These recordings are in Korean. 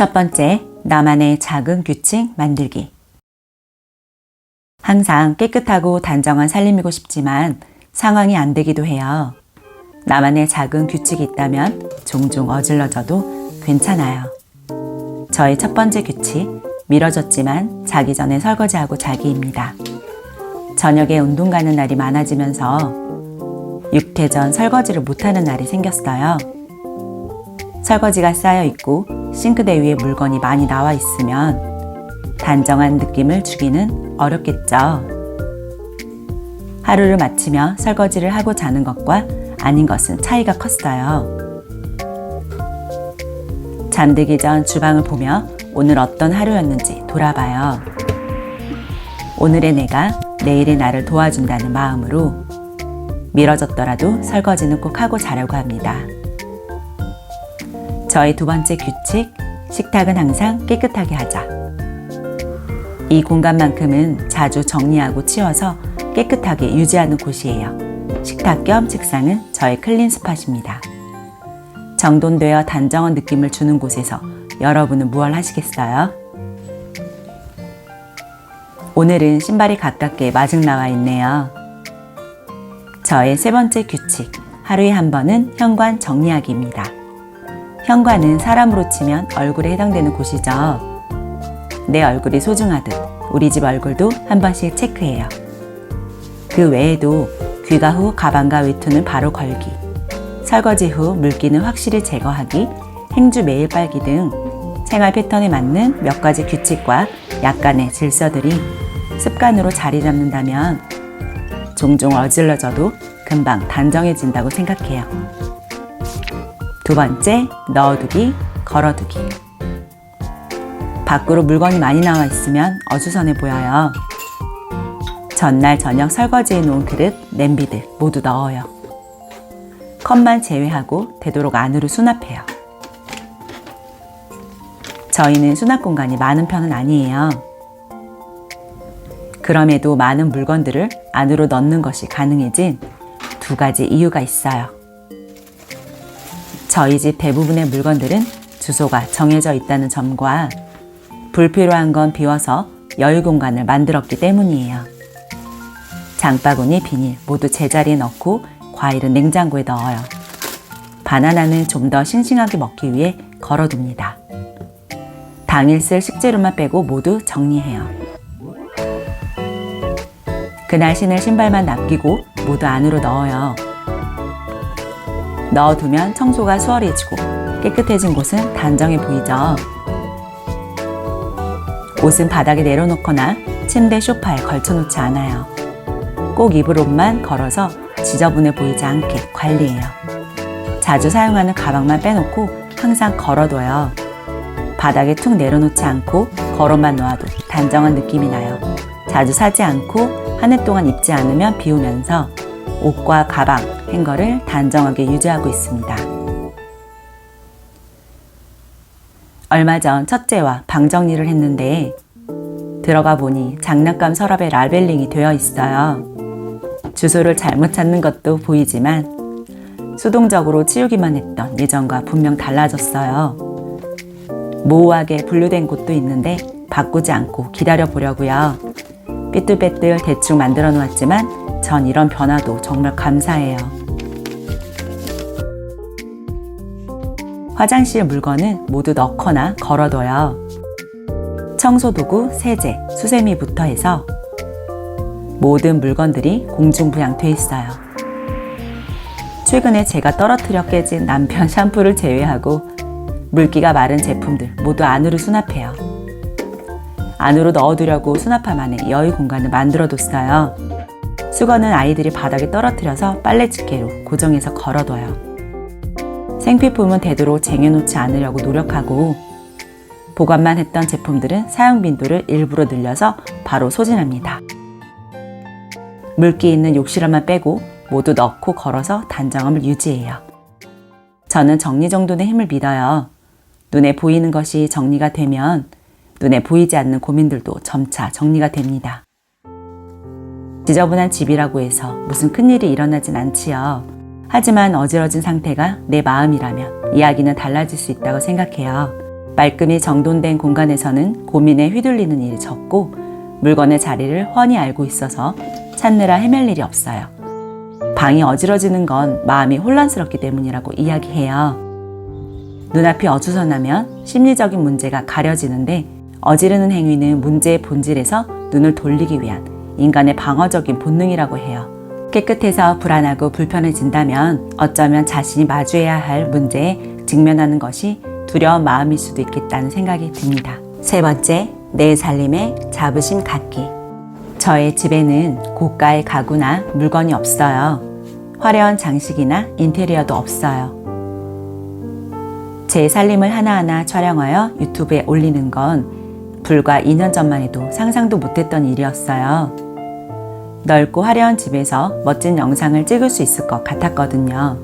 첫 번째, 나만의 작은 규칙 만들기. 항상 깨끗하고 단정한 살림이고 싶지만 상황이 안 되기도 해요. 나만의 작은 규칙이 있다면 종종 어질러져도 괜찮아요. 저의 첫 번째 규칙, 미뤄졌지만 자기 전에 설거지하고 자기입니다. 저녁에 운동 가는 날이 많아지면서 육퇴 전 설거지를 못하는 날이 생겼어요. 설거지가 쌓여 있고 싱크대 위에 물건이 많이 나와 있으면 단정한 느낌을 주기는 어렵겠죠. 하루를 마치며 설거지를 하고 자는 것과 아닌 것은 차이가 컸어요. 잠들기 전 주방을 보며 오늘 어떤 하루였는지 돌아봐요. 오늘의 내가 내일의 나를 도와준다는 마음으로 미뤄졌더라도 설거지는 꼭 하고 자려고 합니다. 저의 두 번째 규칙, 식탁은 항상 깨끗하게 하자. 이 공간만큼은 자주 정리하고 치워서 깨끗하게 유지하는 곳이에요. 식탁 겸 책상은 저의 클린 스팟입니다. 정돈되어 단정한 느낌을 주는 곳에서 여러분은 무얼 하시겠어요? 오늘은 신발이 가깝게 마중 나와 있네요. 저의 세 번째 규칙, 하루에 한 번은 현관 정리하기입니다. 현관은 사람으로 치면 얼굴에 해당되는 곳이죠. 내 얼굴이 소중하듯 우리 집 얼굴도 한 번씩 체크해요. 그 외에도 귀가 후 가방과 외투는 바로 걸기, 설거지 후 물기는 확실히 제거하기, 행주 매일 빨기 등 생활 패턴에 맞는 몇 가지 규칙과 약간의 질서들이 습관으로 자리 잡는다면 종종 어질러져도 금방 단정해진다고 생각해요. 두 번째, 넣어두기, 걸어두기. 밖으로 물건이 많이 나와 있으면 어수선해 보여요. 전날 저녁 설거지해 놓은 그릇, 냄비들 모두 넣어요. 컵만 제외하고 되도록 안으로 수납해요. 저희는 수납 공간이 많은 편은 아니에요. 그럼에도 많은 물건들을 안으로 넣는 것이 가능해진 두 가지 이유가 있어요. 저희 집 대부분의 물건들은 주소가 정해져 있다는 점과 불필요한 건 비워서 여유 공간을 만들었기 때문이에요. 장바구니, 비닐 모두 제자리에 넣고 과일은 냉장고에 넣어요. 바나나는 좀 더 싱싱하게 먹기 위해 걸어둡니다. 당일 쓸 식재료만 빼고 모두 정리해요. 그날 신을 신발만 남기고 모두 안으로 넣어요. 넣어두면 청소가 수월해지고 깨끗해진 곳은 단정해 보이죠. 옷은 바닥에 내려놓거나 침대 소파에 걸쳐놓지 않아요. 꼭 입을 옷만 걸어서 지저분해 보이지 않게 관리해요. 자주 사용하는 가방만 빼놓고 항상 걸어둬요. 바닥에 툭 내려놓지 않고 걸어만 놓아도 단정한 느낌이 나요. 자주 사지 않고 한 해 동안 입지 않으면 비우면서 옷과 가방, 행거를 단정하게 유지하고 있습니다. 얼마 전 첫째와 방 정리를 했는데 들어가 보니 장난감 서랍에 라벨링이 되어 있어요. 주소를 잘못 찾는 것도 보이지만 수동적으로 치우기만 했던 예전과 분명 달라졌어요. 모호하게 분류된 곳도 있는데 바꾸지 않고 기다려 보려고요. 삐뚤빼뚤 대충 만들어 놓았지만 전 이런 변화도 정말 감사해요. 화장실 물건은 모두 넣거나 걸어둬요. 청소도구, 세제, 수세미부터 해서 모든 물건들이 공중부양돼 있어요. 최근에 제가 떨어뜨려 깨진 남편 샴푸를 제외하고 물기가 마른 제품들 모두 안으로 수납해요. 안으로 넣어두려고 수납함 안에 여유 공간을 만들어뒀어요. 수건은 아이들이 바닥에 떨어뜨려서 빨래집게로 고정해서 걸어둬요. 생필품은 되도록 쟁여놓지 않으려고 노력하고 보관만 했던 제품들은 사용 빈도를 일부러 늘려서 바로 소진합니다. 물기 있는 욕실화만 빼고 모두 넣고 걸어서 단정함을 유지해요. 저는 정리정돈의 힘을 믿어요. 눈에 보이는 것이 정리가 되면 눈에 보이지 않는 고민들도 점차 정리가 됩니다. 지저분한 집이라고 해서 무슨 큰일이 일어나진 않지요. 하지만 어지러진 상태가 내 마음이라면 이야기는 달라질 수 있다고 생각해요. 말끔히 정돈된 공간에서는 고민에 휘둘리는 일이 적고 물건의 자리를 훤히 알고 있어서 찾느라 헤맬 일이 없어요. 방이 어지러지는 건 마음이 혼란스럽기 때문이라고 이야기해요. 눈앞이 어수선하면 심리적인 문제가 가려지는데 어지르는 행위는 문제의 본질에서 눈을 돌리기 위한 인간의 방어적인 본능이라고 해요. 깨끗해서 불안하고 불편해진다면 어쩌면 자신이 마주해야 할 문제에 직면하는 것이 두려운 마음일 수도 있겠다는 생각이 듭니다. 세 번째, 내 살림의 자부심 갖기. 저의 집에는 고가의 가구나 물건이 없어요. 화려한 장식이나 인테리어도 없어요. 제 살림을 하나하나 촬영하여 유튜브에 올리는 건 불과 2년 전만 해도 상상도 못했던 일이었어요. 넓고 화려한 집에서 멋진 영상을 찍을 수 있을 것 같았거든요.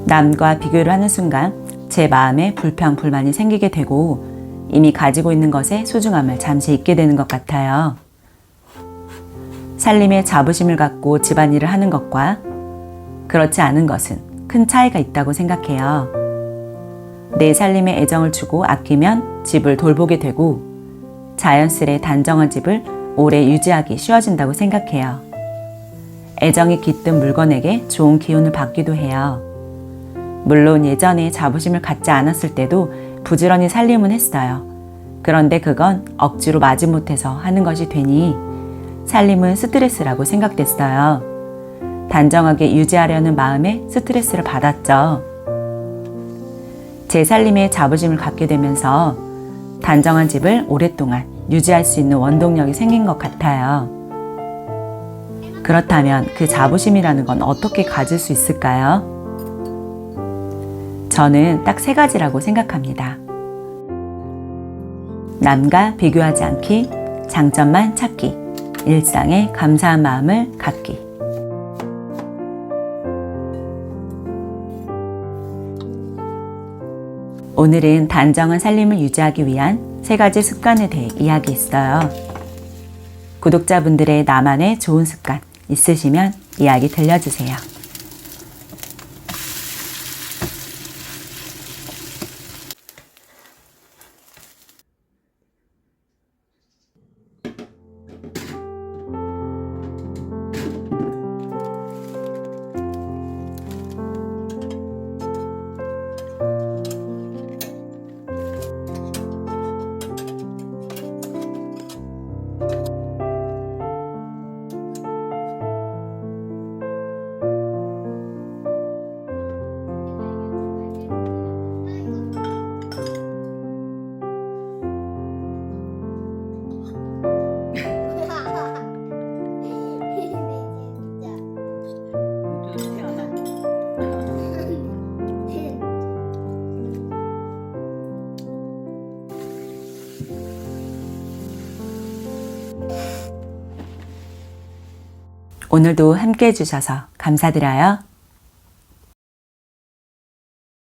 남과 비교를 하는 순간 제 마음에 불평, 불만이 생기게 되고 이미 가지고 있는 것의 소중함을 잠시 잊게 되는 것 같아요. 살림에 자부심을 갖고 집안일을 하는 것과 그렇지 않은 것은 큰 차이가 있다고 생각해요. 내 살림에 애정을 주고 아끼면 집을 돌보게 되고 자연스레 단정한 집을 오래 유지하기 쉬워진다고 생각해요. 애정이 깃든 물건에게 좋은 기운을 받기도 해요. 물론 예전에 자부심을 갖지 않았을 때도 부지런히 살림은 했어요. 그런데 그건 억지로 마지못해서 하는 것이 되니 살림은 스트레스라고 생각됐어요. 단정하게 유지하려는 마음에 스트레스를 받았죠. 제 살림에 자부심을 갖게 되면서 단정한 집을 오랫동안 유지할 수 있는 원동력이 생긴 것 같아요. 그렇다면 그 자부심이라는 건 어떻게 가질 수 있을까요? 저는 딱 3가지라고 생각합니다. 남과 비교하지 않기, 장점만 찾기, 일상에 감사한 마음을 갖기. 오늘은 단정한 살림을 유지하기 위한 3가지 습관에 대해 이야기했어요. 구독자분들의 나만의 좋은 습관 있으시면 이야기 들려주세요. 오늘도 함께 해주셔서 감사드려요.